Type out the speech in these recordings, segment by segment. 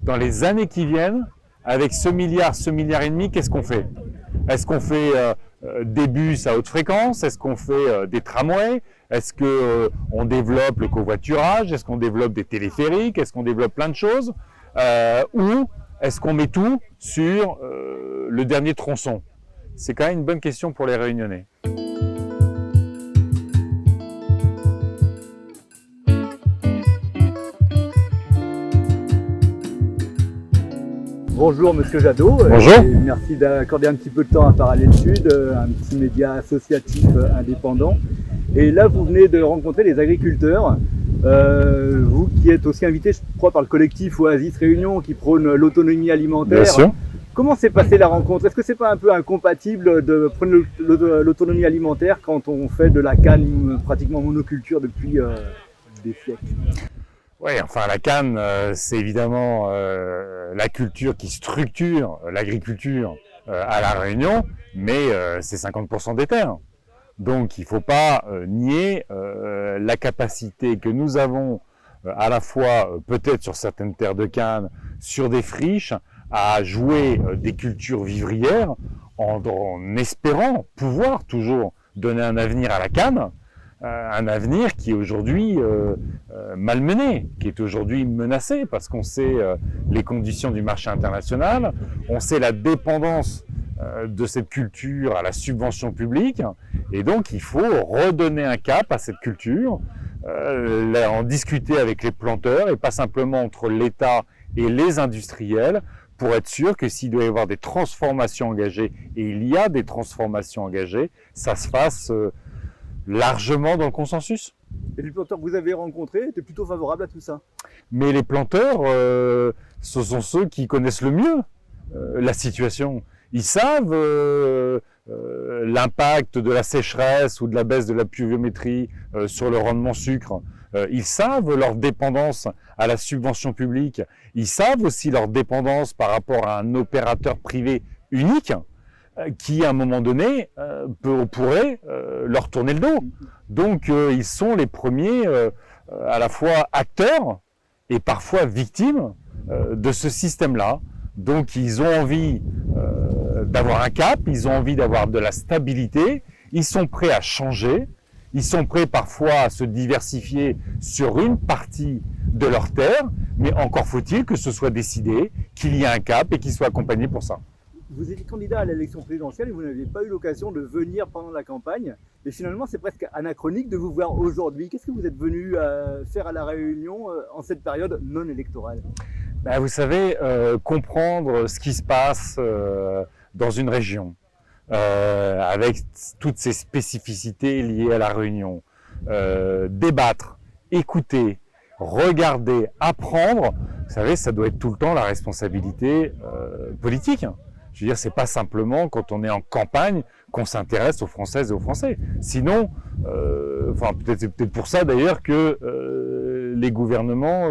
dans les années qui viennent, avec ce milliard et demi, qu'est-ce qu'on fait? Est-ce qu'on fait des bus à haute fréquence? Est-ce qu'on fait des tramways? Est-ce qu'on développe le covoiturage? Est-ce qu'on développe des téléphériques? Est-ce qu'on développe plein de choses? Ou est-ce qu'on met tout sur le dernier tronçon? C'est quand même une bonne question pour les Réunionnais. Bonjour Monsieur Jadot. Bonjour. Merci d'accorder un petit peu de temps à Parallèle Sud, un petit média associatif indépendant. Et là, vous venez de rencontrer les agriculteurs. Vous qui êtes aussi invité, je crois, par le collectif Oasis Réunion qui prône l'autonomie alimentaire. Bien sûr. Comment s'est passée la rencontre? Est-ce que c'est pas un peu incompatible de prendre l'autonomie alimentaire quand on fait de la canne pratiquement monoculture depuis des siècles? Oui, enfin la canne, c'est évidemment la culture qui structure l'agriculture à La Réunion, mais c'est 50% des terres. Donc il ne faut pas nier la capacité que nous avons à la fois peut-être sur certaines terres de canne, sur des friches, à jouer des cultures vivrières en espérant pouvoir toujours donner un avenir à la canne, un avenir qui est aujourd'hui malmené, qui est aujourd'hui menacé parce qu'on sait les conditions du marché international, on sait la dépendance de cette culture à la subvention publique et donc il faut redonner un cap à cette culture, en discuter avec les planteurs et pas simplement entre l'État et les industriels pour être sûr que s'il doit y avoir des transformations engagées, et il y a des transformations engagées, ça se fasse largement dans le consensus. Et les planteurs que vous avez rencontrés étaient plutôt favorables à tout ça? Mais les planteurs, ce sont ceux qui connaissent le mieux la situation. Ils savent l'impact de la sécheresse ou de la baisse de la pluviométrie sur le rendement sucre. Ils savent leur dépendance à la subvention publique. Ils savent aussi leur dépendance par rapport à un opérateur privé unique qui, à un moment donné, pourrait leur tourner le dos. Donc, ils sont les premiers à la fois acteurs et parfois victimes de ce système-là. Donc, ils ont envie d'avoir un cap, ils ont envie d'avoir de la stabilité, ils sont prêts à changer, ils sont prêts parfois à se diversifier sur une partie de leur terre, mais encore faut-il que ce soit décidé, qu'il y ait un cap et qu'ils soient accompagnés pour ça. Vous étiez candidat à l'élection présidentielle et vous n'aviez pas eu l'occasion de venir pendant la campagne. Et finalement, c'est presque anachronique de vous voir aujourd'hui. Qu'est-ce que vous êtes venu faire à La Réunion en cette période non électorale? Ben, vous savez, comprendre ce qui se passe dans une région, avec toutes ces spécificités liées à La Réunion, débattre, écouter, regarder, apprendre, vous savez, ça doit être tout le temps la responsabilité politique. Je veux dire, c'est pas simplement quand on est en campagne qu'on s'intéresse aux Françaises et aux Français. Sinon, c'est peut-être pour ça d'ailleurs que les gouvernements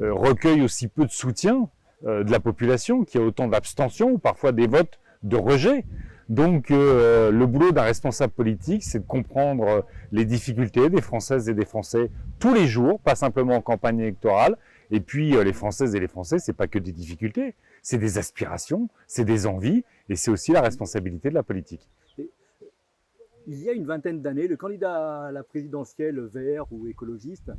recueillent aussi peu de soutien de la population, qu'il y a autant d'abstention ou parfois des votes de rejet. Donc le boulot d'un responsable politique, c'est de comprendre les difficultés des Françaises et des Français tous les jours, pas simplement en campagne électorale. Et puis les Françaises et les Français, c'est pas que des difficultés, c'est des aspirations, c'est des envies, et c'est aussi la responsabilité de la politique. Il y a une vingtaine d'années, le candidat à la présidentielle vert ou écologiste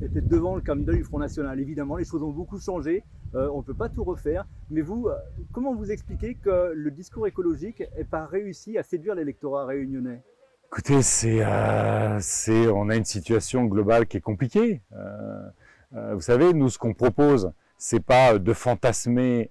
était devant le candidat du Front National. Évidemment, les choses ont beaucoup changé, on ne peut pas tout refaire. Mais vous, comment vous expliquez que le discours écologique n'ait pas réussi à séduire l'électorat réunionnais? Écoutez, on a une situation globale qui est compliquée. Vous savez, nous, ce qu'on propose, c'est pas de fantasmer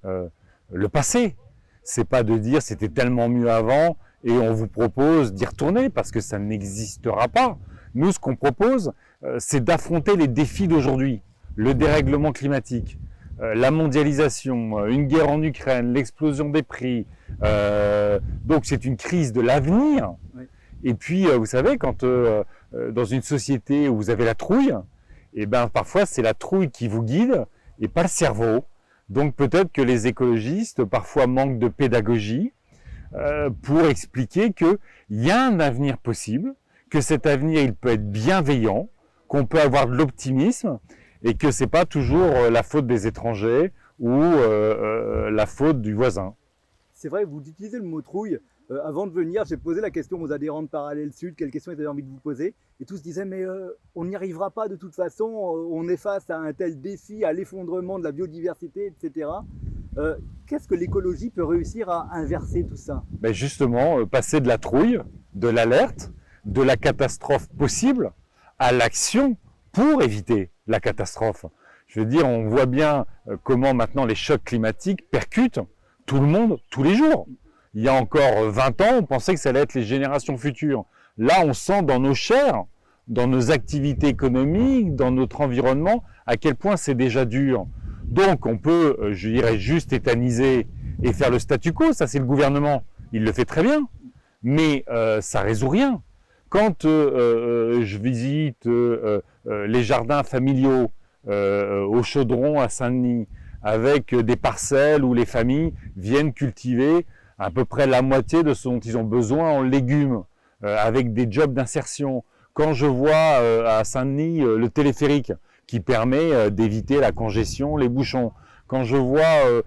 le passé. C'est pas de dire c'était tellement mieux avant et on vous propose d'y retourner parce que ça n'existera pas. Nous, ce qu'on propose, c'est d'affronter les défis d'aujourd'hui. Le dérèglement climatique, la mondialisation, une guerre en Ukraine, l'explosion des prix. Donc c'est une crise de l'avenir. Oui. Et puis, vous savez, quand dans une société où vous avez la trouille, et ben parfois c'est la trouille qui vous guide et pas le cerveau. Donc peut-être que les écologistes parfois manquent de pédagogie pour expliquer qu'il y a un avenir possible, que cet avenir il peut être bienveillant, qu'on peut avoir de l'optimisme et que c'est pas toujours la faute des étrangers ou la faute du voisin. C'est vrai, vous utilisez le mot trouille. Avant de venir, j'ai posé la question aux adhérents de Parallèle Sud, quelle question ils avaient envie de vous poser. Et tous disaient, mais on n'y arrivera pas de toute façon, on est face à un tel défi, à l'effondrement de la biodiversité, etc. Qu'est-ce que l'écologie peut réussir à inverser tout ça? Ben justement, passer de la trouille, de l'alerte, de la catastrophe possible, à l'action pour éviter la catastrophe. Je veux dire, on voit bien comment maintenant les chocs climatiques percutent tout le monde tous les jours. Il y a encore 20 ans, on pensait que ça allait être les générations futures. Là, on sent dans nos chairs, dans nos activités économiques, dans notre environnement, à quel point c'est déjà dur. Donc, on peut, je dirais, juste étaniser et faire le statu quo. Ça, c'est le gouvernement. Il le fait très bien. Mais ça résout rien. Quand je visite les jardins familiaux au Chaudron à Saint-Denis, avec des parcelles où les familles viennent cultiver à peu près la moitié de ce dont ils ont besoin en légumes, avec des jobs d'insertion. Quand je vois à Saint-Denis le téléphérique qui permet d'éviter la congestion, les bouchons. Quand je vois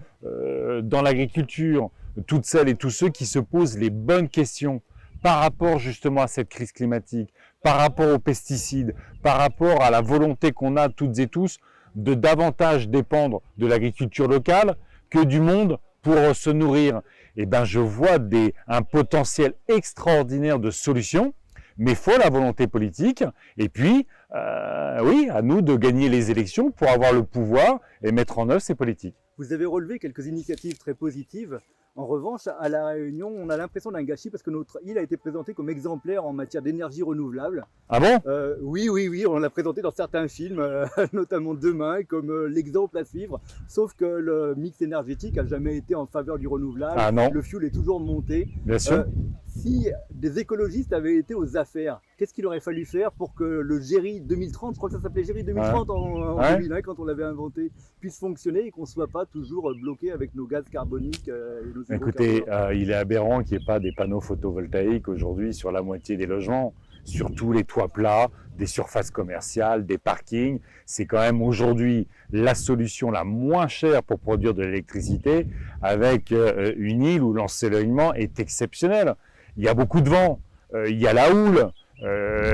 dans l'agriculture toutes celles et tous ceux qui se posent les bonnes questions par rapport justement à cette crise climatique, par rapport aux pesticides, par rapport à la volonté qu'on a toutes et tous de davantage dépendre de l'agriculture locale que du monde pour se nourrir. Eh ben, je vois un potentiel extraordinaire de solutions, mais il faut la volonté politique. Et puis, oui, à nous de gagner les élections pour avoir le pouvoir et mettre en œuvre ces politiques. Vous avez relevé quelques initiatives très positives. En revanche, à La Réunion, on a l'impression d'un gâchis parce que notre île a été présentée comme exemplaire en matière d'énergie renouvelable. Ah bon? Oui, on l'a présenté dans certains films, notamment Demain, comme l'exemple à suivre. Sauf que le mix énergétique n'a jamais été en faveur du renouvelable. Ah non. Le fioul est toujours monté. Bien sûr. Si des écologistes avaient été aux affaires, qu'est-ce qu'il aurait fallu faire pour que le GERI 2030, je crois que ça s'appelait GERI 2030 en 2001 quand on l'avait inventé, puisse fonctionner et qu'on ne soit pas toujours bloqué avec nos gaz carboniques et nos Écoutez, il est aberrant qu'il n'y ait pas des panneaux photovoltaïques aujourd'hui sur la moitié des logements, sur tous les toits plats, des surfaces commerciales, des parkings. C'est quand même aujourd'hui la solution la moins chère pour produire de l'électricité avec une île où l'ensoleillement est exceptionnel. Il y a beaucoup de vent, il y a la houle,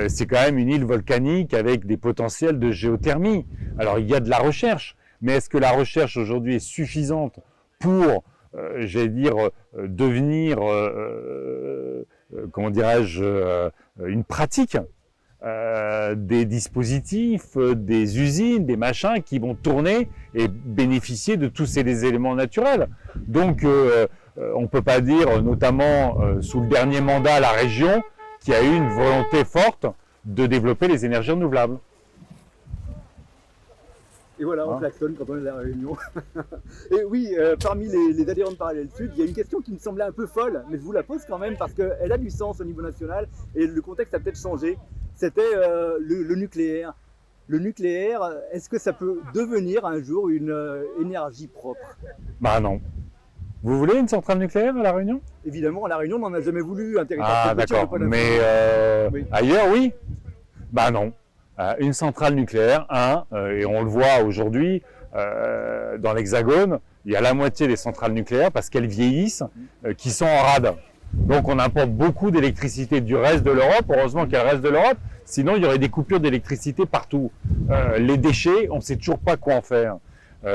c'est quand même une île volcanique avec des potentiels de géothermie. Alors il y a de la recherche, mais est-ce que la recherche aujourd'hui est suffisante pour, j'allais dire, devenir, comment dirais-je, une pratique des dispositifs, des usines, des machins qui vont tourner et bénéficier de tous ces éléments naturels. Donc on ne peut pas dire, notamment sous le dernier mandat à la région, qu'il y a eu une volonté forte de développer les énergies renouvelables. Et voilà, on klaxonne quand on est à La Réunion. Et oui, parmi les adhérents de Parallèle Sud, il y a une question qui me semblait un peu folle, mais je vous la pose quand même parce qu'elle a du sens au niveau national et le contexte a peut-être changé. C'était le nucléaire. Le nucléaire, est-ce que ça peut devenir un jour une énergie propre? Bah non. Vous voulez une centrale nucléaire à La Réunion? Évidemment, à La Réunion, on n'en a jamais voulu. Un territoire Ah d'accord, mais oui. Ailleurs, oui? Bah non. Une centrale nucléaire, et on le voit aujourd'hui dans l'Hexagone, il y a la moitié des centrales nucléaires, parce qu'elles vieillissent, qui sont en rade. Donc on importe beaucoup d'électricité du reste de l'Europe, heureusement qu'il y a le reste de l'Europe, sinon il y aurait des coupures d'électricité partout. Les déchets, on ne sait toujours pas quoi en faire.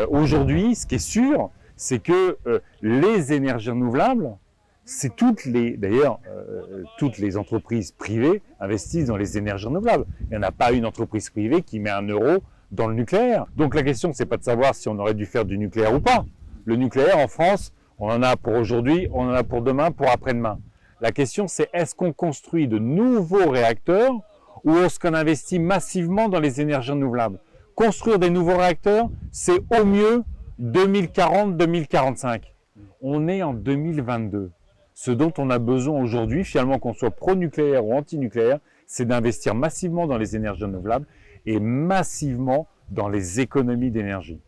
Aujourd'hui, ce qui est sûr, c'est que les énergies renouvelables, c'est toutes les entreprises privées investissent dans les énergies renouvelables. Il n'y en a pas une entreprise privée qui met 1 euro dans le nucléaire. Donc la question, c'est pas de savoir si on aurait dû faire du nucléaire ou pas. Le nucléaire en France, on en a pour aujourd'hui, on en a pour demain, pour après-demain. La question, c'est est-ce qu'on construit de nouveaux réacteurs ou est-ce qu'on investit massivement dans les énergies renouvelables? Construire des nouveaux réacteurs, c'est au mieux 2040-2045. On est en 2022. Ce dont on a besoin aujourd'hui, finalement, qu'on soit pro-nucléaire ou anti-nucléaire, c'est d'investir massivement dans les énergies renouvelables et massivement dans les économies d'énergie.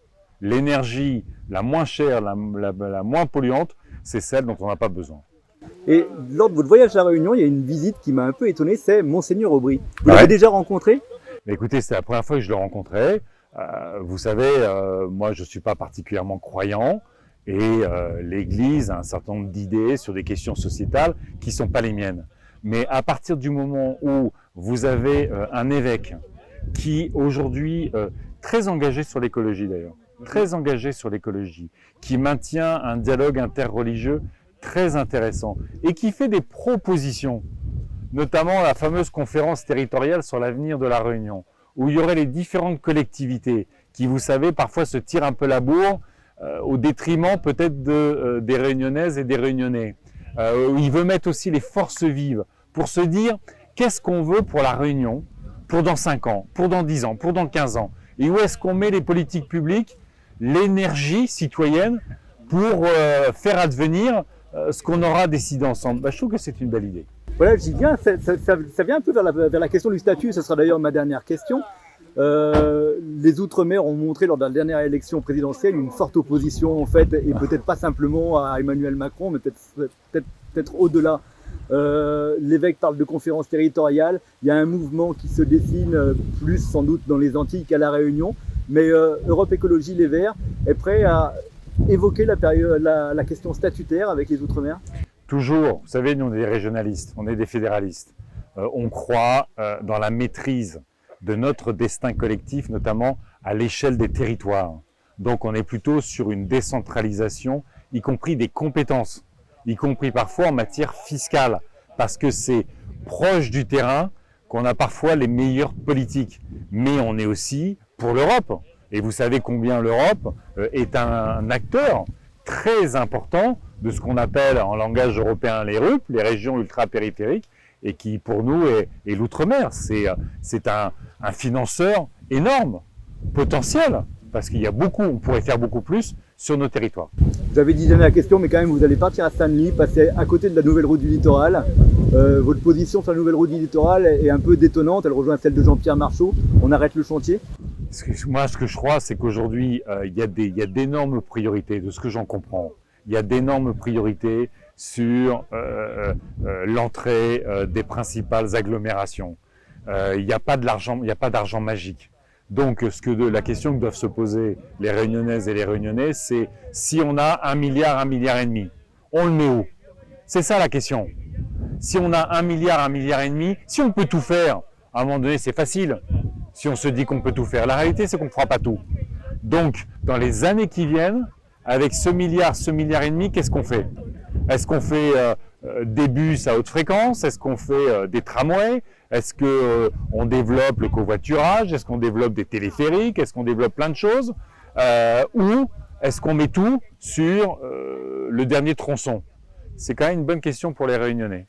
L'énergie la moins chère, la moins polluante, c'est celle dont on n'a pas besoin. Et lors de votre voyage à La Réunion, il y a une visite qui m'a un peu étonné, c'est Monseigneur Aubry. Vous l'avez déjà rencontré? Écoutez, c'est la première fois que je le rencontrais. Vous savez, moi je ne suis pas particulièrement croyant et l'Église a un certain nombre d'idées sur des questions sociétales qui ne sont pas les miennes. Mais à partir du moment où vous avez un évêque qui aujourd'hui, très engagé sur l'écologie d'ailleurs, très engagé sur l'écologie, qui maintient un dialogue interreligieux très intéressant et qui fait des propositions, notamment la fameuse conférence territoriale sur l'avenir de la Réunion, où il y aurait les différentes collectivités qui, vous savez, parfois se tirent un peu la bourre au détriment peut-être des Réunionnaises et des Réunionnais. Où il veut mettre aussi les forces vives pour se dire qu'est-ce qu'on veut pour la Réunion, pour dans 5 ans, pour dans 10 ans, pour dans 15 ans, et où est-ce qu'on met les politiques publiques, l'énergie citoyenne pour faire advenir ce qu'on aura décidé ensemble. Je trouve que c'est une belle idée. Voilà, j'y viens, ça vient un peu vers la question du statut, ce sera d'ailleurs ma dernière question. Les Outre-mer ont montré lors de la dernière élection présidentielle une forte opposition en fait, et peut-être pas simplement à Emmanuel Macron, mais peut-être au-delà. L'évêque parle de conférence territoriale, il y a un mouvement qui se dessine plus sans doute dans les Antilles qu'à La Réunion, mais Europe Écologie Les Verts est prêt à évoquer la question statutaire avec les Outre-mer. Toujours, vous savez, nous on est des régionalistes, on est des fédéralistes. On croit dans la maîtrise de notre destin collectif, notamment à l'échelle des territoires. Donc on est plutôt sur une décentralisation, y compris des compétences, y compris parfois en matière fiscale, parce que c'est proche du terrain qu'on a parfois les meilleures politiques. Mais on est aussi pour l'Europe. Et vous savez combien l'Europe est un acteur très important de ce qu'on appelle en langage européen les RUP, les régions ultra-périphériques, et qui pour nous est l'outre-mer. C'est un financeur énorme, potentiel, parce qu'il y a beaucoup, on pourrait faire beaucoup plus sur nos territoires. Vous avez dit la question, mais quand même vous allez partir à Stanley, passer à côté de la nouvelle route du littoral. Votre position sur la nouvelle route du littoral est un peu détonnante, elle rejoint celle de Jean-Pierre Marchot. On arrête le chantier? Moi, ce que je crois, c'est qu'aujourd'hui, il y a d'énormes priorités, de ce que j'en comprends. Il y a d'énormes priorités sur l'entrée des principales agglomérations. Il n'y a pas d'argent magique. Donc, la question que doivent se poser les Réunionnaises et les Réunionnais, c'est si on a 1 milliard, 1,5 milliard, on le met où? C'est ça la question. Si on a 1 milliard, 1,5 milliard, si on peut tout faire, à un moment donné, c'est facile. Si on se dit qu'on peut tout faire. La réalité, c'est qu'on ne fera pas tout. Donc, dans les années qui viennent, avec ce milliard, 1,5 milliard, qu'est-ce qu'on fait? Est-ce qu'on fait des bus à haute fréquence? Est-ce qu'on fait des tramways? Est-ce qu'on développe le covoiturage? Est-ce qu'on développe des téléphériques? Est-ce qu'on développe plein de choses? Ou est-ce qu'on met tout sur le dernier tronçon? C'est quand même une bonne question pour les Réunionnais.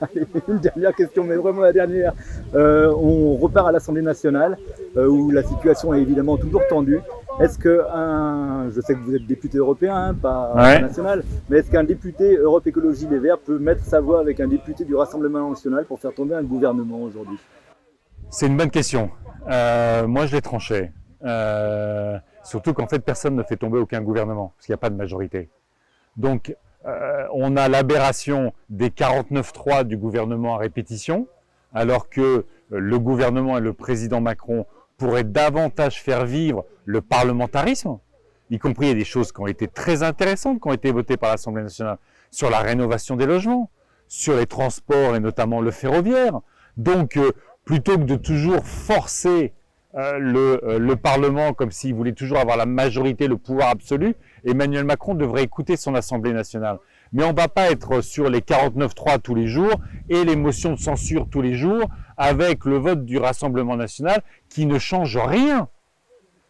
Allez, une dernière question, mais vraiment la dernière. On repart à l'Assemblée nationale, où la situation est évidemment toujours tendue. Est-ce je sais que vous êtes député européen, pas national, mais est-ce qu'un député Europe Écologie Les Verts peut mettre sa voix avec un député du Rassemblement national pour faire tomber un gouvernement aujourd'hui? C'est une bonne question. Moi, je l'ai tranché. Surtout qu'en fait, personne ne fait tomber aucun gouvernement, parce qu'il n'y a pas de majorité. Donc, on a l'aberration des 49.3 du gouvernement à répétition, alors que le gouvernement et le président Macron pourraient davantage faire vivre le parlementarisme, y compris il y a des choses qui ont été très intéressantes, qui ont été votées par l'Assemblée nationale, sur la rénovation des logements, sur les transports et notamment le ferroviaire. Donc, plutôt que de toujours forcer le Parlement comme s'il voulait toujours avoir la majorité, le pouvoir absolu, Emmanuel Macron devrait écouter son Assemblée nationale. Mais on ne va pas être sur les 49.3 tous les jours et les motions de censure tous les jours avec le vote du Rassemblement national qui ne change rien.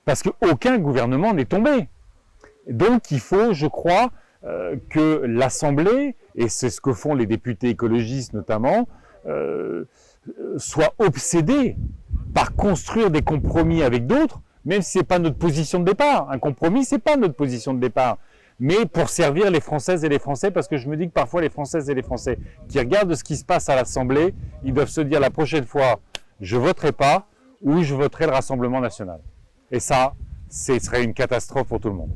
Parce qu'aucun gouvernement n'est tombé. Donc il faut, je crois, que l'Assemblée, et c'est ce que font les députés écologistes notamment, soit obsédée par construire des compromis avec d'autres, même si ce n'est pas notre position de départ. Un compromis, ce n'est pas notre position de départ. Mais pour servir les Françaises et les Français, parce que je me dis que parfois les Françaises et les Français qui regardent ce qui se passe à l'Assemblée, ils doivent se dire la prochaine fois, je ne voterai pas ou je voterai le Rassemblement national. Et ça, ce serait une catastrophe pour tout le monde.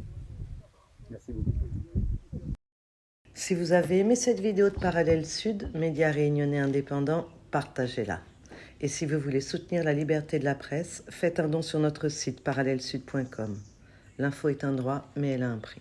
Merci beaucoup. Si vous avez aimé cette vidéo de Parallèle Sud, média réunionnais indépendant, partagez-la. Et si vous voulez soutenir la liberté de la presse, faites un don sur notre site parallèlesud.com. L'info est un droit, mais elle a un prix.